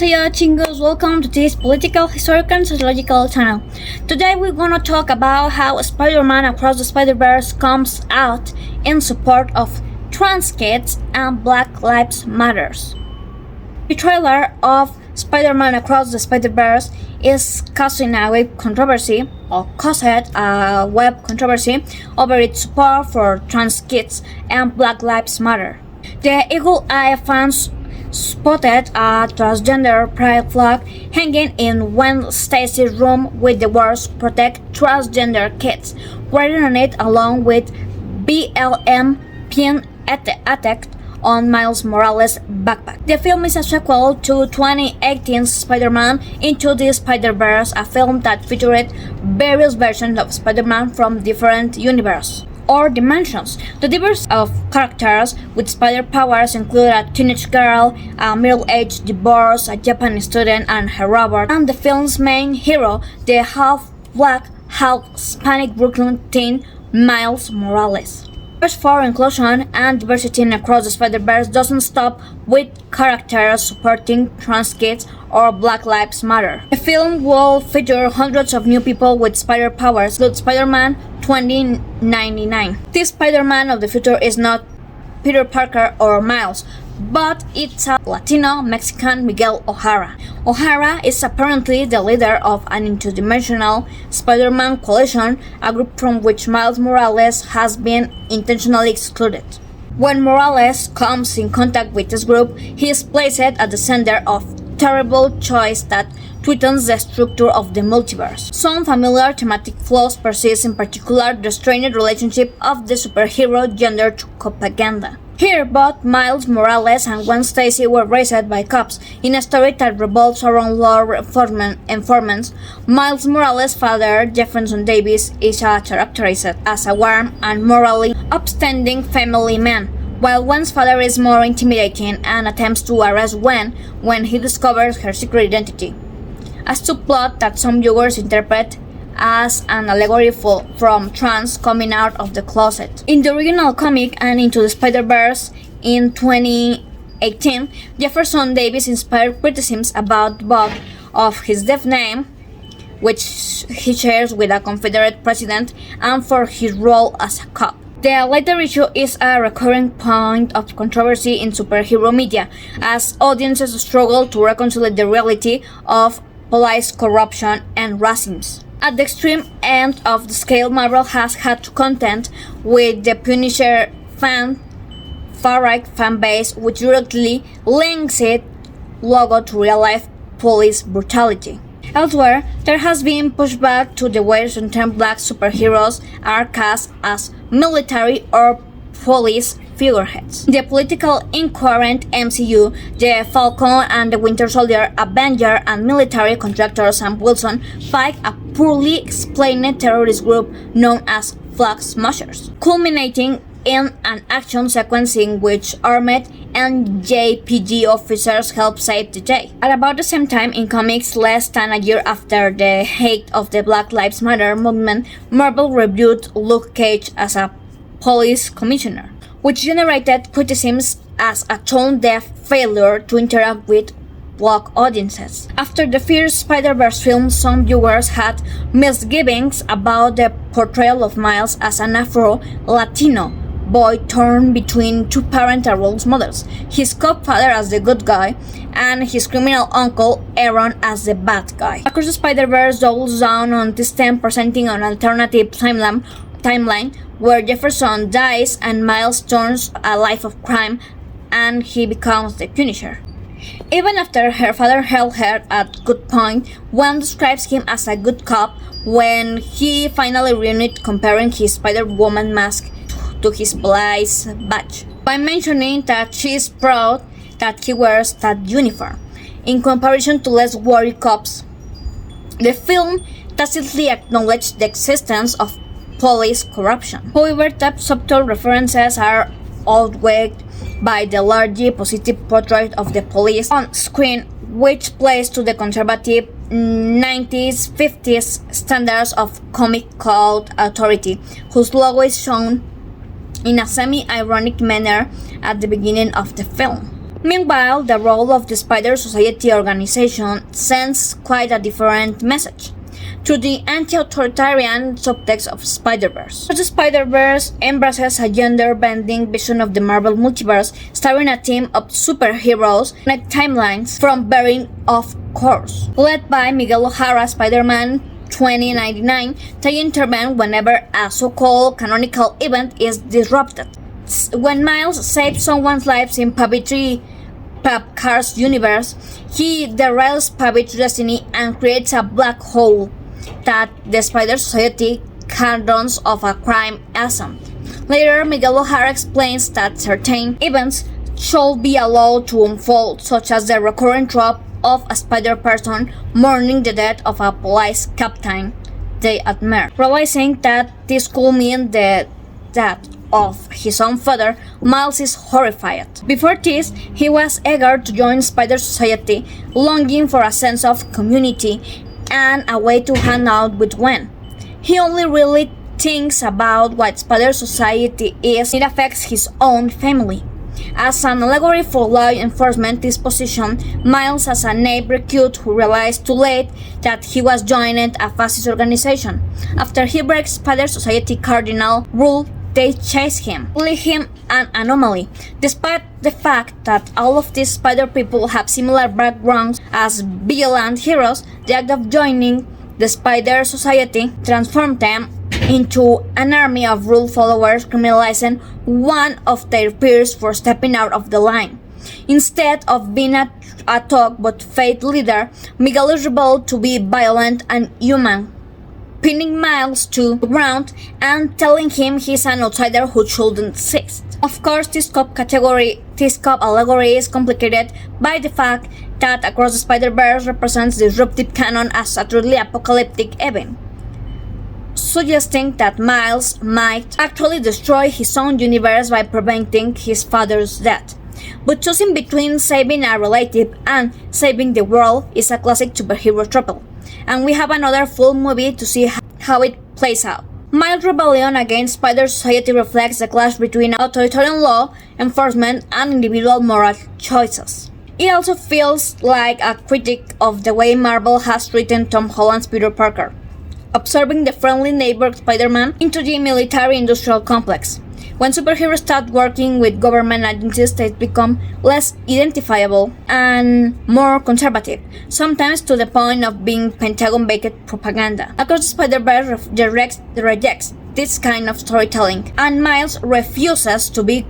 Annyeonghaseyo, Chingus. Welcome to this political, historical, and sociological channel. Today we're gonna talk about how Spider-Man Across the Spider-Verse comes out in support of trans kids and Black Lives Matters. The trailer of Spider-Man Across the Spider-Verse is causing a web controversy, or caused a web controversy over its support for trans kids and Black Lives Matter. The Eagle Eye fans spotted a transgender pride flag hanging in Gwen Stacy's room with the words "Protect Transgender Kids" written on it, along with BLM pin attack on Miles Morales' backpack. The film is a sequel to 2018's Spider-Man Into the Spider-Verse, a film that featured various versions of Spider-Man from different universes or dimensions. The diversity of characters with spider powers include a teenage girl, a middle-aged divorced, a Japanese student and her robot, and the film's main hero, the half-black, half-Hispanic Brooklyn teen Miles Morales. Push for inclusion and diversity Across the Spider-Verse doesn't stop with characters supporting trans kids or Black Lives Matter. The film will feature hundreds of new people with spider powers, including Spider-Man 2099. This Spider-Man of the future is not Peter Parker or Miles, but it's a Latino Mexican Miguel O'Hara. O'Hara is apparently the leader of an interdimensional Spider-Man coalition, a group from which Miles Morales has been intentionally excluded. When Morales comes in contact with this group, he is placed at the center of terrible choice that threatens the structure of the multiverse. Some familiar thematic flaws persist, in particular the strained relationship of the superhero gender propaganda. Here, both Miles Morales and Gwen Stacy were raised by cops. In a story that revolves around law informants, Miles Morales' father, Jefferson Davis, is characterized as a warm and morally upstanding family man, while Gwen's father is more intimidating and attempts to arrest Gwen when he discovers her secret identity. A subplot that some viewers interpret as an allegory from trans coming out of the closet. In the original comic and Into the Spider-Verse in 2018, Jefferson Davis inspired criticisms about both of his deaf name, which he shares with a Confederate president, and for his role as a cop. The latter issue is a recurring point of controversy in superhero media, as audiences struggle to reconcile the reality of police corruption and racism. At the extreme end of the scale, Marvel has had to contend with the Punisher far-right fan base, which directly links its logo to real-life police brutality. Elsewhere, there has been pushback to the way certain black superheroes are cast as military or police figureheads. The politically incoherent MCU, the Falcon and the Winter Soldier, Avenger, and military contractor Sam Wilson fight a poorly explained terrorist group known as Flag Smashers, culminating in an action sequence in which armed NJPD officers help save the day. At about the same time, in comics, less than a year after the height of the Black Lives Matter movement, Marvel reviewed Luke Cage as a police commissioner, which generated criticisms as a tone-deaf failure to interact with Black audiences. After the first Spider-Verse film, some viewers had misgivings about the portrayal of Miles as an Afro-Latino boy torn between two parental role models, his cop-father as the good guy, and his criminal uncle Aaron as the bad guy. Across the Spider-Verse doubles down on this theme, presenting an alternative timeline where Jefferson dies and Miles turns a life of crime and he becomes the Punisher. Even after her father held her at gunpoint, Gwen describes him as a good cop when he finally reunited, comparing his Spider-Woman mask to his police badge, by mentioning that she is proud that he wears that uniform, in comparison to less worried cops. The film tacitly acknowledged the existence of police corruption. However, that subtle references are outweighed by the largely positive portrait of the police on screen, which plays to the conservative 90s, 50s standards of comic code authority, whose logo is shown in a semi-ironic manner at the beginning of the film. Meanwhile, the role of the Spider Society organization sends quite a different message through the anti-authoritarian subtext of Spider-Verse. The Spider-Verse embraces a gender-bending vision of the Marvel multiverse, starring a team of superheroes and timelines from varying off course. Led by Miguel O'Hara, Spider-Man 2099, they intervene whenever a so-called canonical event is disrupted. When Miles saves someone's life in Pabcar's universe, he derails Pavich's destiny and creates a black hole that the Spider Society condons of a crime assumed. Later, Miguel O'Hara explains that certain events should be allowed to unfold, such as the recurrent trope of a spider person mourning the death of a police captain they admire. Realizing that this could mean the death of his own father, Miles is horrified. Before this, he was eager to join Spider Society, longing for a sense of community and a way to hang out with Gwen. He only really thinks about what Spider Society is. It affects his own family. As an allegory for law enforcement disposition, Miles as a naive recruit who realized too late that he was joining a fascist organization. After he breaks Spider Society cardinal rule, they chase him, calling him an anomaly. Despite the fact that all of these spider people have similar backgrounds as vigilant heroes, the act of joining the Spider Society transformed them into an army of rule followers, criminalizing one of their peers for stepping out of the line. Instead of being a talk but faith leader, Miguel is revealed to be violent and human, pinning Miles to the ground and telling him he's an outsider who shouldn't exist. Of course, this cop allegory is complicated by the fact that Across the Spider-Verse represents disruptive canon as a truly apocalyptic event, suggesting that Miles might actually destroy his own universe by preventing his father's death. But choosing between saving a relative and saving the world is a classic superhero trope, and we have another full movie to see how it plays out. Miles' rebellion against Spider Society reflects the clash between authoritarian law enforcement and individual moral choices. It also feels like a critique of the way Marvel has treated Tom Holland's Peter Parker, absorbing the friendly neighbor Spider-Man into the military-industrial complex. When superheroes start working with government agencies, they become less identifiable and more conservative, sometimes to the point of being Pentagon-baked propaganda. Across the Spider-Verse rejects this kind of storytelling, and Miles refuses to be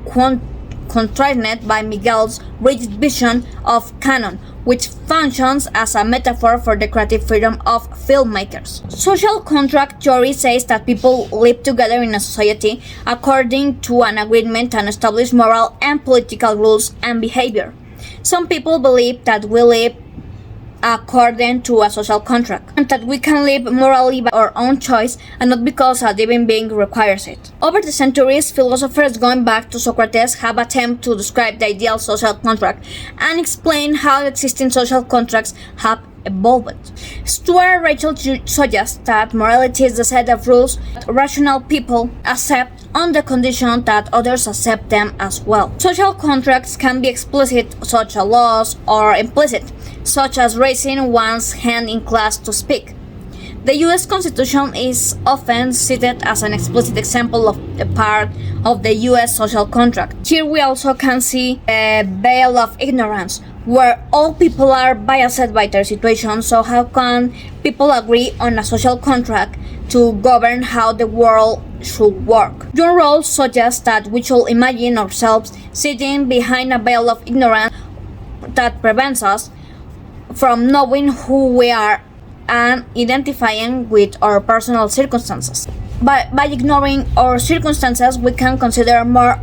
constrained by Miguel's rigid vision of canon, which functions as a metaphor for the creative freedom of filmmakers. Social contract theory says that people live together in a society according to an agreement and establish moral and political rules and behavior. Some people believe that we live according to a social contract, and that we can live morally by our own choice and not because a living being requires it. Over the centuries, philosophers going back to Socrates have attempted to describe the ideal social contract and explain how existing social contracts have evolved. Stuart Rachel suggests that morality is the set of rules that rational people accept on the condition that others accept them as well. Social contracts can be explicit, such as laws, or implicit, such as raising one's hand in class to speak. The US Constitution is often cited as an explicit example of a part of the US social contract. Here we also can see a veil of ignorance, where all people are biased by their situation, so how can people agree on a social contract to govern how the world should work? John Rawls suggests that we should imagine ourselves sitting behind a veil of ignorance that prevents us from knowing who we are and identifying with our personal circumstances. By ignoring our circumstances, we can consider more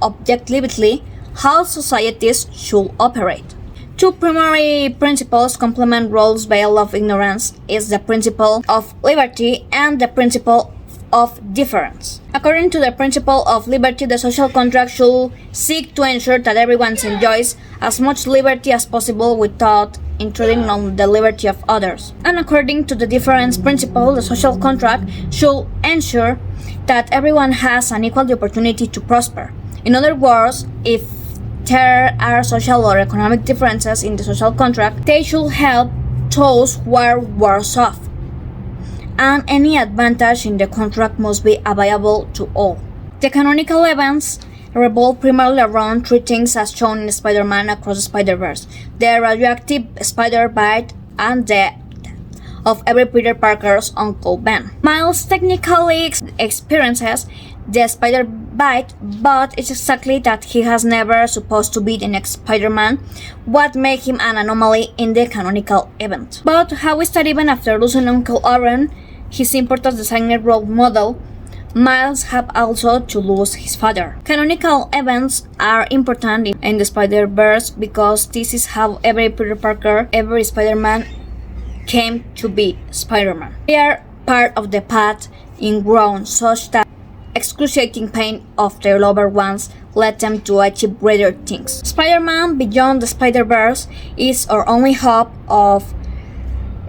objectively how societies should operate. Two primary principles complement Rawls' veil of ignorance is the principle of liberty and the principle of difference. According to the principle of liberty, the social contract should seek to ensure that everyone enjoys as much liberty as possible without intruding on the liberty of others. And according to the difference principle, the social contract should ensure that everyone has an equal opportunity to prosper. In other words, if there are social or economic differences in the social contract, they should help those who are worse off, and any advantage in the contract must be available to all. The canonical events revolve primarily around three things as shown in Spider-Man Across the Spider-Verse: the radioactive spider bite and the of every Peter Parker's Uncle Ben. Miles technically experiences the spider bite, but it's exactly that he has never supposed to be the next Spider-Man, what makes him an anomaly in the canonical event. But how is that even after losing Uncle Oren, his important designer role model, Miles have also to lose his father? Canonical events are important in the Spider-Verse because this is how every Peter Parker, every Spider-Man came to be Spider-Man. They are part of the path ingrown such that excruciating pain of their loved ones led them to achieve greater things. Spider-Man Beyond the Spider-Verse is our only hope of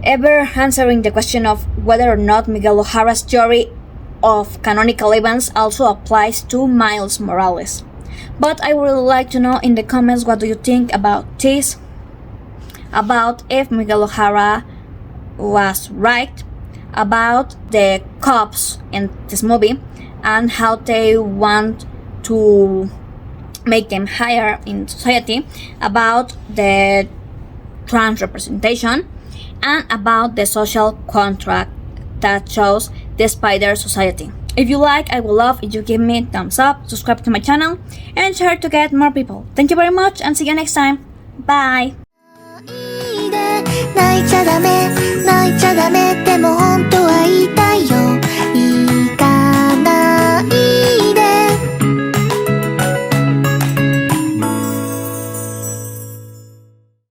ever answering the question of whether or not Miguel O'Hara's theory of canonical events also applies to Miles Morales. But I would like to know in the comments what do you think about this, about if Miguel O'Hara was right, about the cops in this movie and how they want to make them higher in society, about the trans representation, and about the social contract that shows the Spider Society. If you like, I would love if you give me a thumbs up, subscribe to my channel, and share to get more people. Thank you very much and see you next time. Bye! 泣いちゃダメでも本当は言いたいよ